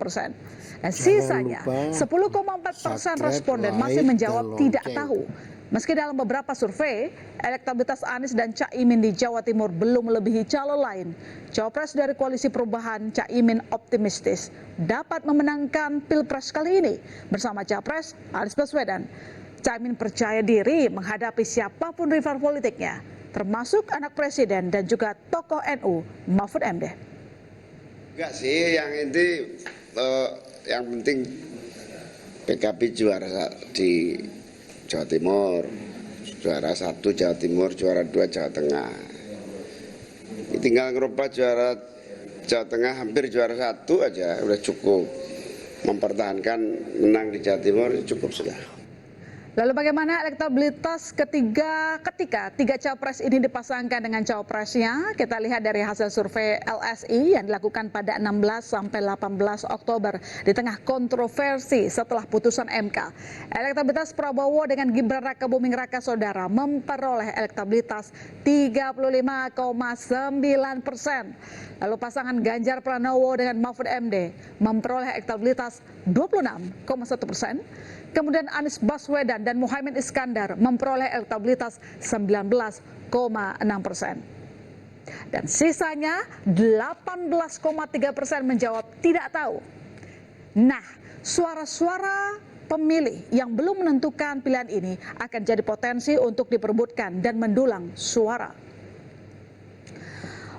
4%. Dan sisanya 10,4% responden masih menjawab tidak tahu. Meski dalam beberapa survei, elektabilitas Anies dan Caimin di Jawa Timur belum melebihi calon lain, Cawapres dari Koalisi Perubahan Caimin optimistis dapat memenangkan Pilpres kali ini bersama Capres Anies Baswedan. Caimin percaya diri menghadapi siapapun rival politiknya, termasuk anak presiden dan juga tokoh NU Mahfud MD. Enggak sih, yang penting PKB juara di Jawa Timur, juara 1 Jawa Timur, juara 2 Jawa Tengah. Tinggal ngerubah juara Jawa Tengah hampir juara 1 aja udah cukup. Mempertahankan menang di Jawa Timur cukup sudah. Lalu bagaimana elektabilitas ketika tiga capres ini dipasangkan dengan cawapresnya? Kita lihat dari hasil survei LSI yang dilakukan pada 16 sampai 18 Oktober di tengah kontroversi setelah putusan MK. Elektabilitas Prabowo dengan Gibran Rakabuming Raka Saudara memperoleh elektabilitas 35,9%. Lalu pasangan Ganjar Pranowo dengan Mahfud MD memperoleh elektabilitas 26,1%. Kemudian Anies Baswedan dan Muhaimin Iskandar memperoleh elektabilitas 19,6%. Dan sisanya 18,3% menjawab tidak tahu. Nah, suara-suara pemilih yang belum menentukan pilihan ini akan jadi potensi untuk diperebutkan dan mendulang suara.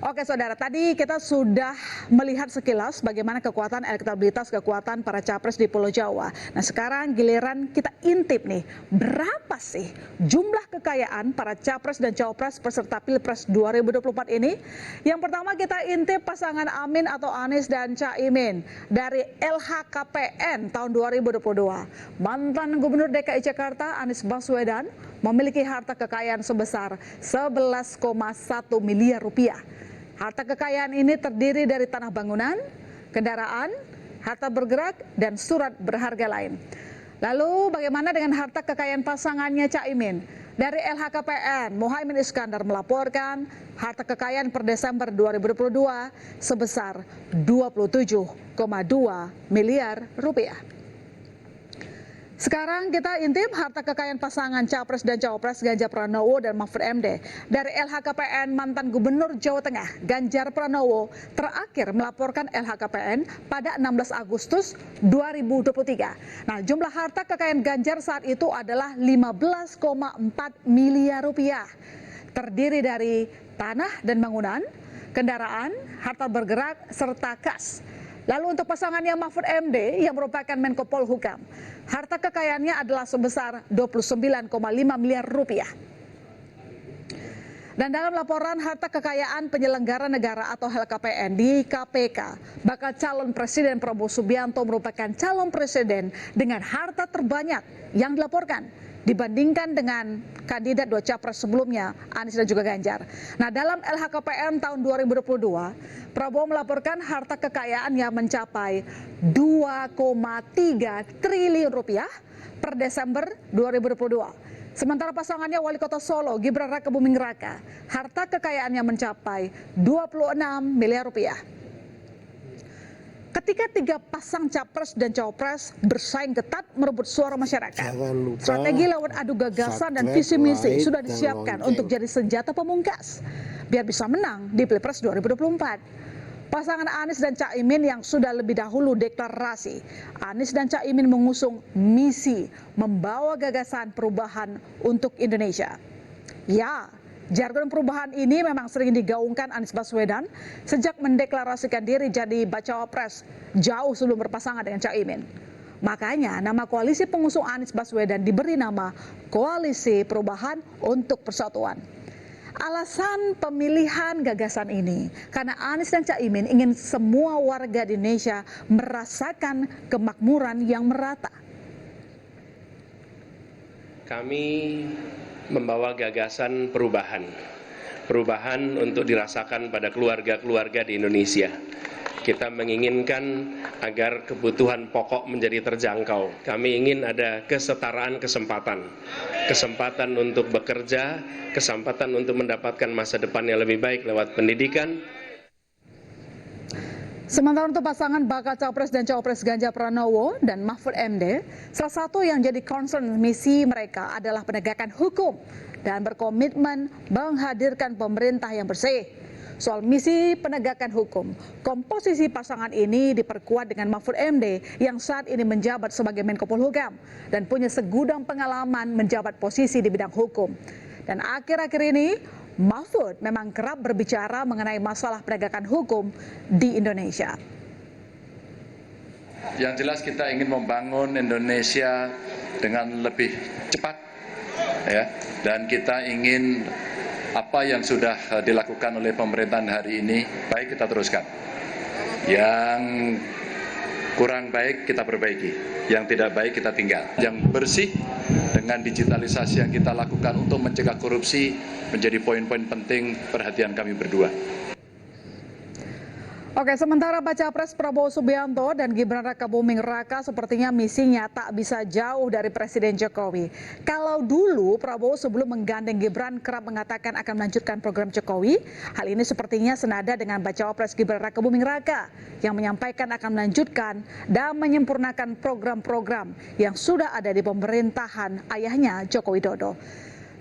Oke saudara, tadi kita sudah melihat sekilas bagaimana kekuatan elektabilitas, kekuatan para capres di Pulau Jawa. Nah sekarang giliran kita intip nih, berapa sih jumlah kekayaan para capres dan cawapres peserta Pilpres 2024 ini? Yang pertama kita intip pasangan Amin atau Anies dan Caimin dari LHKPN tahun 2022. Mantan Gubernur DKI Jakarta Anies Baswedan memiliki harta kekayaan sebesar 11,1 miliar rupiah. Harta kekayaan ini terdiri dari tanah bangunan, kendaraan, harta bergerak, dan surat berharga lain. Lalu bagaimana dengan harta kekayaan pasangannya Caimin? Dari LHKPN, Muhaimin Iskandar melaporkan harta kekayaan per Desember 2022 sebesar 27,2 miliar rupiah. Sekarang kita intip harta kekayaan pasangan Capres dan Cawapres Ganjar Pranowo dan Mahfud MD. Dari LHKPN, mantan Gubernur Jawa Tengah Ganjar Pranowo terakhir melaporkan LHKPN pada 16 Agustus 2023. Nah, jumlah harta kekayaan Ganjar saat itu adalah 15,4 miliar rupiah. Terdiri dari tanah dan bangunan, kendaraan, harta bergerak, serta kas. Lalu untuk pasangannya Mahfud MD yang merupakan Menko Polhukam, harta kekayaannya adalah sebesar 29,5 miliar rupiah. Dan dalam laporan harta kekayaan penyelenggara negara atau LHKPN di KPK, bakal calon Presiden Prabowo Subianto merupakan calon presiden dengan harta terbanyak yang dilaporkan dibandingkan dengan kandidat dua capres sebelumnya, Anies dan juga Ganjar. Nah, dalam LHKPN tahun 2022, Prabowo melaporkan harta kekayaannya mencapai 2,3 triliun rupiah per Desember 2022. Sementara pasangannya Wali Kota Solo, Gibran Rakabuming Raka, harta kekayaannya mencapai 26 miliar rupiah. Ketika tiga pasang capres dan cawapres bersaing ketat merebut suara masyarakat, strategi lawan adu gagasan dan visi misi sudah disiapkan untuk jadi senjata pemungkas biar bisa menang di Pilpres 2024. Pasangan Anies dan Caimin yang sudah lebih dahulu deklarasi, Anies dan Caimin mengusung misi membawa gagasan perubahan untuk Indonesia. Ya, jargon perubahan ini memang sering digaungkan Anies Baswedan sejak mendeklarasikan diri jadi bacawa pres jauh sebelum berpasangan dengan Caimin. Makanya nama koalisi pengusung Anies Baswedan diberi nama Koalisi Perubahan untuk Persatuan. Alasan pemilihan gagasan ini karena Anies dan Caimin ingin semua warga di Indonesia merasakan kemakmuran yang merata. Kami membawa gagasan perubahan untuk dirasakan pada keluarga-keluarga di Indonesia. Kita menginginkan agar kebutuhan pokok menjadi terjangkau. Kami ingin ada kesetaraan kesempatan untuk bekerja, kesempatan untuk mendapatkan masa depan yang lebih baik lewat pendidikan. Sementara untuk pasangan bakal Capres dan Cawapres Ganjar Pranowo dan Mahfud MD, salah satu yang jadi concern misi mereka adalah penegakan hukum dan berkomitmen menghadirkan pemerintah yang bersih. Soal misi penegakan hukum, komposisi pasangan ini diperkuat dengan Mahfud MD yang saat ini menjabat sebagai Menko Polhukam dan punya segudang pengalaman menjabat posisi di bidang hukum. Dan akhir-akhir ini Mahfud memang kerap berbicara mengenai masalah penegakan hukum di Indonesia. Yang jelas kita ingin membangun Indonesia dengan lebih cepat, ya, dan kita ingin apa yang sudah dilakukan oleh pemerintahan hari ini baik kita teruskan. Yang kurang baik kita perbaiki, yang tidak baik kita tinggal. Yang bersih dengan digitalisasi yang kita lakukan untuk mencegah korupsi menjadi poin-poin penting perhatian kami berdua. Oke, sementara Baca Pres Prabowo Subianto dan Gibran Rakabuming Raka sepertinya misinya tak bisa jauh dari Presiden Jokowi. Kalau dulu Prabowo sebelum menggandeng Gibran kerap mengatakan akan melanjutkan program Jokowi, hal ini sepertinya senada dengan Baca Pres Gibran Rakabuming Raka yang menyampaikan akan melanjutkan dan menyempurnakan program-program yang sudah ada di pemerintahan ayahnya Joko Widodo.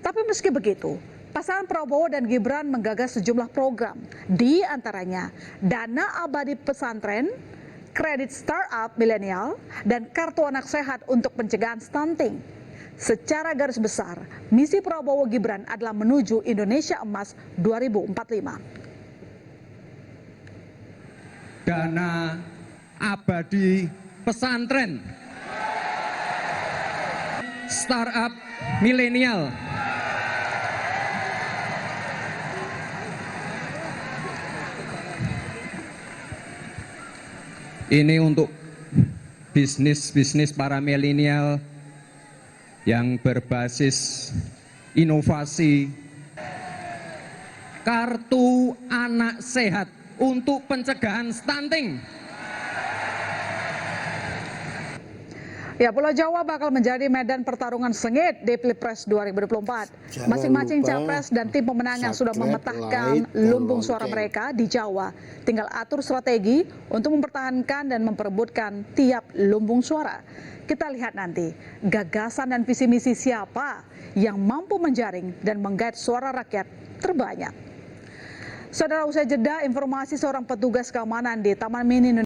Tapi meski begitu, pasangan Prabowo dan Gibran menggagas sejumlah program, di antaranya dana abadi pesantren, kredit startup milenial, dan kartu anak sehat untuk pencegahan stunting. Secara garis besar, misi Prabowo Gibran adalah menuju Indonesia Emas 2045. Dana abadi pesantren, startup milenial, ini untuk bisnis para milenial yang berbasis inovasi. Kartu anak sehat untuk pencegahan stunting. Ya, Pulau Jawa bakal menjadi medan pertarungan sengit di Pilpres 2024. Masing-masing capres dan tim pemenangan sudah memetahkan lumbung suara mereka di Jawa. Tinggal atur strategi untuk mempertahankan dan memperebutkan tiap lumbung suara. Kita lihat nanti gagasan dan visi misi siapa yang mampu menjaring dan menggait suara rakyat terbanyak. Saudara, usai jeda informasi seorang petugas keamanan di Taman Mini